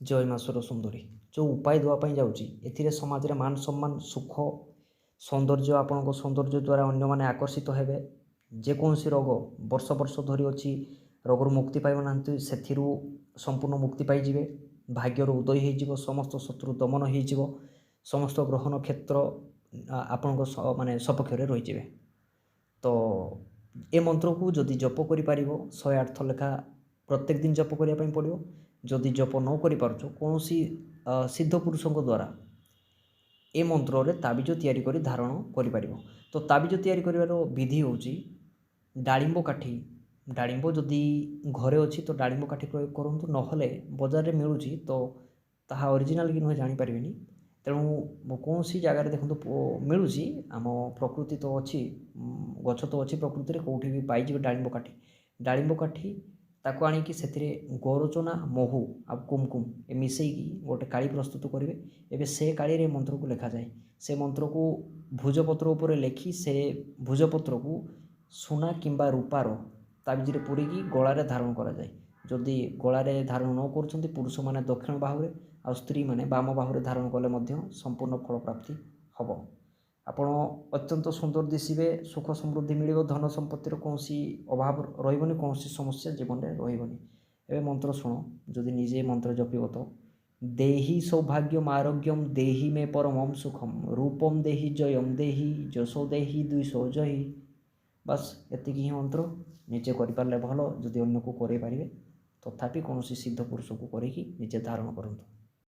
ଜୟ ମା ସୁରସୁନ୍ଦରୀ ଯେଉଁ ଉପାୟ ଦେବା ପାଇଁ ଯାଉଛି ଏଥିରେ ସମାଜରେ ମାନ ସମ୍ମାନ ସୁଖ ସୌନ୍ଦର୍ଯ୍ୟ ଆପଣଙ୍କ ସୌନ୍ଦର୍ଯ୍ୟ ଦ୍ୱାରା ଅନ୍ୟମାନେ ଆକର୍ଷିତ ହେବେ। ଯେକୌଣସି ରୋଗ ବର୍ଷ ବର୍ଷ ଧରି ଅଛି ରୋଗରୁ ମୁକ୍ତି ପାଇବନାହାନ୍ତି ସେଥିରୁ ସମ୍ପୂର୍ଣ୍ଣ ମୁକ୍ତି ପାଇଯିବେ। ଭାଗ୍ୟରୁ ଉଦୟ ହୋଇଯିବ, ସମସ୍ତ ଶତ୍ରୁ ଦମନ ହୋଇଯିବ, ସମସ୍ତ ଗ୍ରହ ନକ୍ଷତ୍ର ଆପଣଙ୍କ ମାନେ ସପକ୍ଷରେ ରହିଯିବେ। ତ ଏ ମନ୍ତ୍ରକୁ ଯଦି ଜପ କରିପାରିବ 108 ଥର ଲେଖା ପ୍ରତ୍ୟେକ ଦିନ ଜପ କରିବା ପାଇଁ ପଡ଼ିବ। ଯଦି ଜପ ନ କରିପାରୁଛ କୌଣସି ସିଦ୍ଧ ପୁରୁଷଙ୍କ ଦ୍ୱାରା ଏ ମନ୍ତ୍ରରେ ତାବିଜ ତିଆରି କରି ଧାରଣ କରିପାରିବ। ତ ତାବିଜ ତିଆରି କରିବାର ବିଧି ହେଉଛି ଡାଳିମ୍ବ କାଠି, ଡାଳିମ୍ବ ଯଦି ଘରେ ଅଛି ତ ଡାଳିମ୍ବ କାଠି ପ୍ରୟୋଗ କରନ୍ତୁ, ନହେଲେ ବଜାରରେ ମିଳୁଛି ତ ତାହା ଅରିଜିନାଲ କି ନୁହେଁ ଜାଣିପାରିବେନି। ତେଣୁ କୌଣସି ଜାଗାରେ ଦେଖନ୍ତୁ ମିଳୁଛି, ଆମ ପ୍ରକୃତି ତ ଅଛି, ଗଛ ତ ଅଛି ପ୍ରକୃତିରେ, କେଉଁଠି ବି ପାଇଯିବେ ଡାଳିମ୍ବ କାଠି। ଡାଳିମ୍ବ କାଠି ତାକୁ ଆଣିକି ସେଥିରେ ଗୋରଚନା ମହୁ ଆଉ କୁମକୁମ ଏ ମିଶେଇକି ଗୋଟେ କାଳି ପ୍ରସ୍ତୁତ କରିବେ। ଏବେ ସେ କାଳିରେ ମନ୍ତ୍ରକୁ ଲେଖାଯାଏ। ସେ ମନ୍ତ୍ରକୁ ଭୁଜପତ୍ର ଉପରେ ଲେଖି ସେ ଭୁଜପତ୍ରକୁ ସୁନା କିମ୍ବା ରୂପାର ତାବିଜରେ ପୂରେଇକି ଗଳାରେ ଧାରଣ କରାଯାଏ। ଯଦି ଗଳାରେ ଧାରଣ ନ କରୁଛନ୍ତି ପୁରୁଷମାନେ ଦକ୍ଷିଣ ବାହୁରେ ଆଉ ସ୍ତ୍ରୀମାନେ ବାମ ବାହୁରେ ଧାରଣ କଲେ ମଧ୍ୟ ସମ୍ପୂର୍ଣ୍ଣ ଫଳ ପ୍ରାପ୍ତି ହେବ। ଆପଣ ଅତ୍ୟନ୍ତ ସୁନ୍ଦର ଦିଶିବେ, ସୁଖ ସମୃଦ୍ଧି ମିଳିବ, ଧନ ସମ୍ପତ୍ତିର କୌଣସି ଅଭାବ ରହିବନି, କୌଣସି ସମସ୍ୟା ଜୀବନରେ ରହିବନି। ଏବେ ମନ୍ତ୍ର ଶୁଣ, ଯଦି ନିଜେ ମନ୍ତ୍ର ଜପିବ ତ ଦେହି ସୌଭାଗ୍ୟମ ଆରୋଗ୍ୟମ ଦେହି ମେ ପରମମ ସୁଖମ ରୂପମ ଦେହି ଜୟମ ଦେହି ଯଶୋ ଦେହି ଦ୍ୱିଷୋ ଜହି। ବାସ୍ ଏତିକି ହିଁ ମନ୍ତ୍ର। ନିଜେ କରିପାରିଲେ ଭଲ, ଯଦି ଅନ୍ୟକୁ କରେଇ ପାରିବେ ତଥାପି କୌଣସି ସିଦ୍ଧ ପୁରୁଷକୁ କରିକି ନିଜେ ଧାରଣ କରନ୍ତୁ।